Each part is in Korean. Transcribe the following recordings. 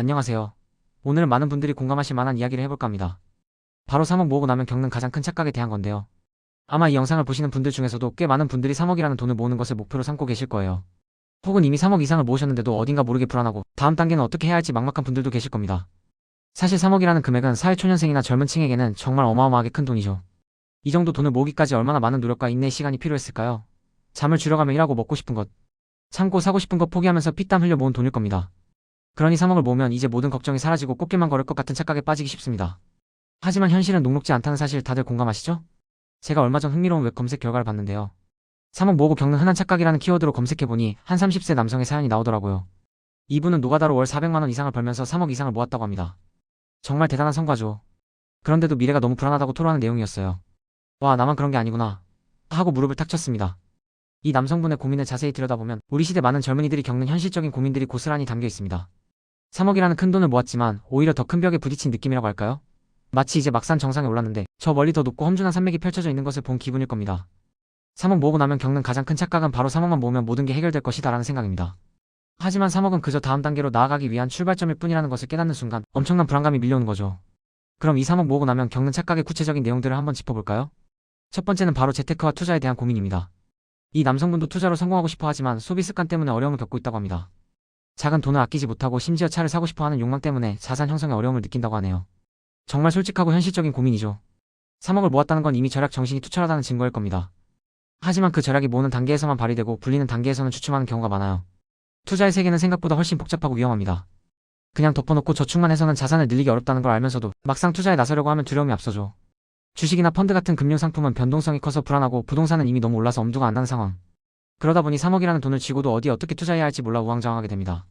안녕하세요. 오늘은 많은 분들이 공감하실 만한 이야기를 해볼까 합니다. 바로 3억 모으고 나면 겪는 가장 큰 착각에 대한 건데요. 아마 이 영상을 보시는 분들 중에서도 꽤 많은 분들이 3억이라는 돈을 모으는 것을 목표로 삼고 계실 거예요. 혹은 이미 3억 이상을 모으셨는데도 어딘가 모르게 불안하고 다음 단계는 어떻게 해야 할지 막막한 분들도 계실 겁니다. 사실 3억이라는 금액은 사회초년생이나 젊은 층에게는 정말 어마어마하게 큰 돈이죠. 이 정도 돈을 모으기까지 얼마나 많은 노력과 인내의 시간이 필요했을까요? 잠을 줄여가며 일하고 먹고 싶은 것, 참고 사고 싶은 것 포기하면서 피땀 흘려 모은 돈일 겁니다. 그러니 3억을 모으면 이제 모든 걱정이 사라지고 꽃길만 걸을 것 같은 착각에 빠지기 쉽습니다. 하지만 현실은 녹록지 않다는 사실 다들 공감하시죠? 제가 얼마 전 흥미로운 웹 검색 결과를 봤는데요. 3억 모으고 겪는 흔한 착각이라는 키워드로 검색해보니 한 30세 남성의 사연이 나오더라고요. 이분은 노가다로 월 400만원 이상을 벌면서 3억 이상을 모았다고 합니다. 정말 대단한 성과죠. 그런데도 미래가 너무 불안하다고 토로하는 내용이었어요. 와, 나만 그런 게 아니구나 하고 무릎을 탁 쳤습니다. 이 남성분의 고민을 자세히 들여다보면 우리 시대 많은 젊은이들이 겪는 현실적인 고민들이 고스란히 담겨 있습니다. 3억이라는 큰 돈을 모았지만 오히려 더 큰 벽에 부딪힌 느낌이라고 할까요? 마치 이제 막산 정상에 올랐는데 저 멀리 더 높고 험준한 산맥이 펼쳐져 있는 것을 본 기분일 겁니다. 3억 모으고 나면 겪는 가장 큰 착각은 바로 3억만 모으면 모든 게 해결될 것이다 라는 생각입니다. 하지만 3억은 그저 다음 단계로 나아가기 위한 출발점일 뿐이라는 것을 깨닫는 순간 엄청난 불안감이 밀려오는 거죠. 그럼 이 3억 모으고 나면 겪는 착각의 구체적인 내용들을 한번 짚어볼까요? 첫 번째는 바로 재테크와 투자에 대한 고민입니다. 이 남성분도 투자로 성공하고 싶어 하지만 소비 습관 때문에 어려움을 겪고 있다고 합니다. 작은 돈을 아끼지 못하고 심지어 차를 사고 싶어 하는 욕망 때문에 자산 형성에 어려움을 느낀다고 하네요. 정말 솔직하고 현실적인 고민이죠. 3억을 모았다는 건 이미 절약 정신이 투철하다는 증거일 겁니다. 하지만 그 절약이 모으는 단계에서만 발휘되고 불리는 단계에서는 주춤하는 경우가 많아요. 투자의 세계는 생각보다 훨씬 복잡하고 위험합니다. 그냥 덮어놓고 저축만 해서는 자산을 늘리기 어렵다는 걸 알면서도 막상 투자에 나서려고 하면 두려움이 앞서죠. 주식이나 펀드 같은 금융상품은 변동성이 커서 불안하고 부동산은 이미 너무 올라서 엄두가 안 나는 상황. 그러다 보니 3억이라는 돈을 쥐고도 어디에 어떻게 투자해야 할지 몰라 우왕좌왕하게 됩니다.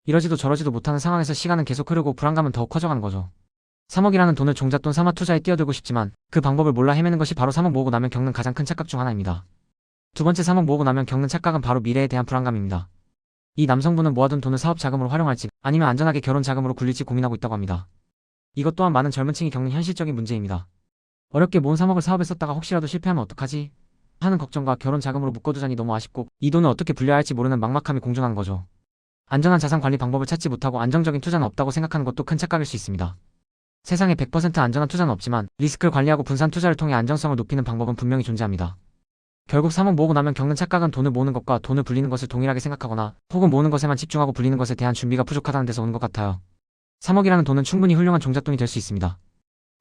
이러지도 저러지도 못하는 상황에서 시간은 계속 흐르고 불안감은 더욱 커져가는 거죠. 3억이라는 돈을 종잣돈 삼아 투자에 뛰어들고 싶지만 그 방법을 몰라 헤매는 것이 바로 3억 모으고 나면 겪는 가장 큰 착각 중 하나입니다. 두 번째 3억 모으고 나면 겪는 착각은 바로 미래에 대한 불안감입니다. 이 남성분은 모아둔 돈을 사업 자금으로 활용할지 아니면 안전하게 결혼 자금으로 굴릴지 고민하고 있다고 합니다. 이것 또한 많은 젊은 층이 겪는 현실적인 문제입니다. 어렵게 모은 3억을 사업에 썼다가 혹시라도 실패하면 어떡하지? 하는 걱정과 결혼 자금으로 묶어두자니 너무 아쉽고 이 돈을 어떻게 분려야 할지 모르는 막막함이 공존하는 거죠. 안전한 자산 관리 방법을 찾지 못하고 안정적인 투자는 없다고 생각하는 것도 큰 착각일 수 있습니다. 세상에 100% 안전한 투자는 없지만 리스크를 관리하고 분산 투자를 통해 안정성을 높이는 방법은 분명히 존재합니다. 결국 3억 모으고 나면 겪는 착각은 돈을 모으는 것과 돈을 불리는 것을 동일하게 생각하거나 혹은 모으는 것에만 집중하고 불리는 것에 대한 준비가 부족하다는 데서 오는 것 같아요. 3억이라는 돈은 충분히 훌륭한 종잣돈이 될 수 있습니다.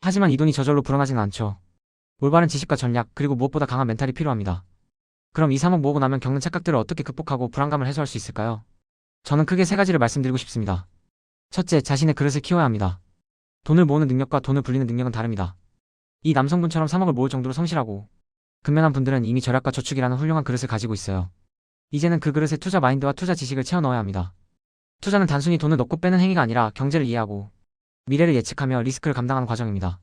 하지만 이 돈이 저절로 불어나지는 않죠. 올바른 지식과 전략, 그리고 무엇보다 강한 멘탈이 필요합니다. 그럼 이 3억 모으고 나면 겪는 착각들을 어떻게 극복하고 불안감을 해소할 수 있을까요? 저는 크게 세 가지를 말씀드리고 싶습니다. 첫째, 자신의 그릇을 키워야 합니다. 돈을 모으는 능력과 돈을 불리는 능력은 다릅니다. 이 남성분처럼 3억을 모을 정도로 성실하고 근면한 분들은 이미 절약과 저축이라는 훌륭한 그릇을 가지고 있어요. 이제는 그 그릇에 투자 마인드와 투자 지식을 채워 넣어야 합니다. 투자는 단순히 돈을 넣고 빼는 행위가 아니라 경제를 이해하고 미래를 예측하며 리스크를 감당하는 과정입니다.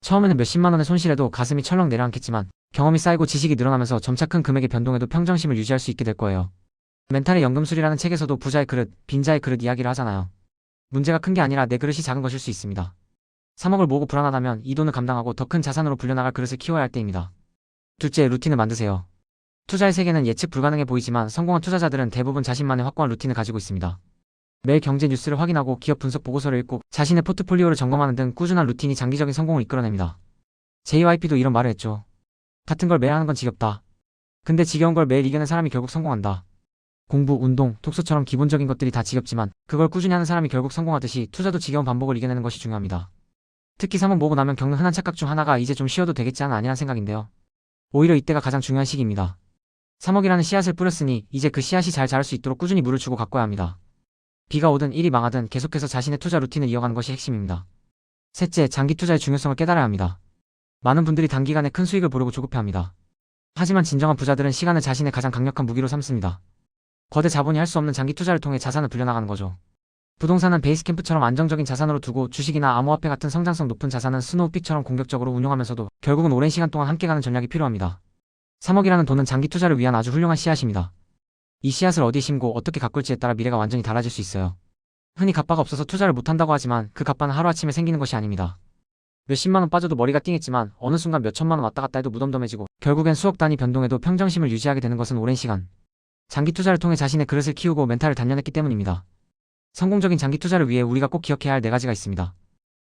처음에는 몇십만 원의 손실에도 가슴이 철렁 내려앉겠지만 경험이 쌓이고 지식이 늘어나면서 점차 큰 금액의 변동에도 평정심을 유지할 수 있게 될 거예요. 멘탈의 연금술이라는 책에서도 부자의 그릇, 빈자의 그릇 이야기를 하잖아요. 문제가 큰 게 아니라 내 그릇이 작은 것일 수 있습니다. 3억을 모으고 불안하다면 이 돈을 감당하고 더 큰 자산으로 불려나갈 그릇을 키워야 할 때입니다. 둘째, 루틴을 만드세요. 투자의 세계는 예측 불가능해 보이지만 성공한 투자자들은 대부분 자신만의 확고한 루틴을 가지고 있습니다. 매일 경제 뉴스를 확인하고 기업 분석 보고서를 읽고 자신의 포트폴리오를 점검하는 등 꾸준한 루틴이 장기적인 성공을 이끌어냅니다. JYP도 이런 말을 했죠. 같은 걸 매일 하는 건 지겹다. 근데 지겨운 걸 매일 이겨낸 사람이 결국 성공한다. 공부, 운동, 독서처럼 기본적인 것들이 다 지겹지만 그걸 꾸준히 하는 사람이 결국 성공하듯이 투자도 지겨운 반복을 이겨내는 것이 중요합니다. 특히 3억 모으고 나면 겪는 흔한 착각 중 하나가 이제 좀 쉬어도 되겠지 하는 아니란 생각인데요. 오히려 이때가 가장 중요한 시기입니다. 3억이라는 씨앗을 뿌렸으니 이제 그 씨앗이 잘 자랄 수 있도록 꾸준히 물을 주고 가꿔야 합니다. 비가 오든 일이 망하든 계속해서 자신의 투자 루틴을 이어가는 것이 핵심입니다. 셋째, 장기 투자의 중요성을 깨달아야 합니다. 많은 분들이 단기간에 큰 수익을 보려고 조급해합니다. 하지만 진정한 부자들은 시간을 자신의 가장 강력한 무기로 삼습니다. 거대 자본이 할 수 없는 장기 투자를 통해 자산을 불려나가는 거죠. 부동산은 베이스캠프처럼 안정적인 자산으로 두고 주식이나 암호화폐 같은 성장성 높은 자산은 스노우픽처럼 공격적으로 운용하면서도 결국은 오랜 시간 동안 함께 가는 전략이 필요합니다. 3억이라는 돈은 장기 투자를 위한 아주 훌륭한 씨앗입니다. 이 씨앗을 어디에 심고 어떻게 가꿀지에 따라 미래가 완전히 달라질 수 있어요. 흔히 갑바가 없어서 투자를 못한다고 하지만 그 갑바는 하루아침에 생기는 것이 아닙니다. 몇십만 원 빠져도 머리가 띵했지만 어느 순간 몇천만 원 왔다 갔다 해도 무덤덤해지고 결국엔 수억 단위 변동에도 평정심을 유지하게 되는 것은 오랜 시간, 장기 투자를 통해 자신의 그릇을 키우고 멘탈을 단련했기 때문입니다. 성공적인 장기 투자를 위해 우리가 꼭 기억해야 할 4가지가 있습니다.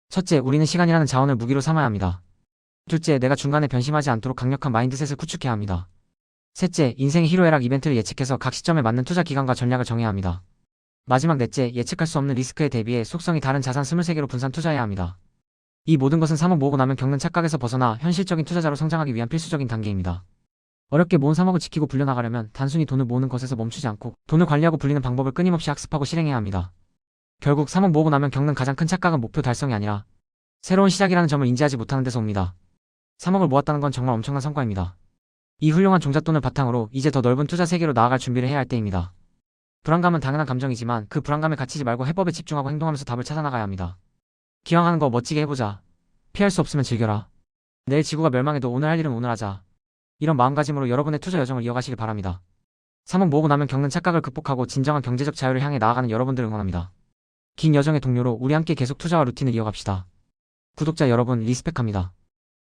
첫째, 우리는 시간이라는 자원을 무기로 삼아야 합니다. 둘째, 내가 중간에 변심하지 않도록 강력한 마인드셋을 구축해야 합니다. 셋째, 인생의 희로애락 이벤트를 예측해서 각 시점에 맞는 투자 기간과 전략을 정해야 합니다. 마지막 넷째, 예측할 수 없는 리스크에 대비해 속성이 다른 자산 23개로 분산 투자해야 합니다. 이 모든 것은 3억 모으고 나면 겪는 착각에서 벗어나 현실적인 투자자로 성장하기 위한 필수적인 단계입니다. 어렵게 모은 3억을 지키고 불려나가려면 단순히 돈을 모으는 것에서 멈추지 않고 돈을 관리하고 불리는 방법을 끊임없이 학습하고 실행해야 합니다. 결국 3억 모으고 나면 겪는 가장 큰 착각은 목표 달성이 아니라 새로운 시작이라는 점을 인지하지 못하는 데서 옵니다. 3억을 모았다는 건 정말 엄청난 성과입니다. 이 훌륭한 종잣돈을 바탕으로 이제 더 넓은 투자 세계로 나아갈 준비를 해야 할 때입니다. 불안감은 당연한 감정이지만 그 불안감에 갇히지 말고 해법에 집중하고 행동하면서 답을 찾아 나가야 합니다. 기왕 하는 거 멋지게 해보자. 피할 수 없으면 즐겨라. 내일 지구가 멸망해도 오늘 할 일은 오늘 하자. 이런 마음가짐으로 여러분의 투자 여정을 이어가시길 바랍니다. 3억 모으고 나면 겪는 착각을 극복하고 진정한 경제적 자유를 향해 나아가는 여러분들을 응원합니다. 긴 여정의 동료로 우리 함께 계속 투자와 루틴을 이어갑시다. 구독자 여러분 리스펙합니다.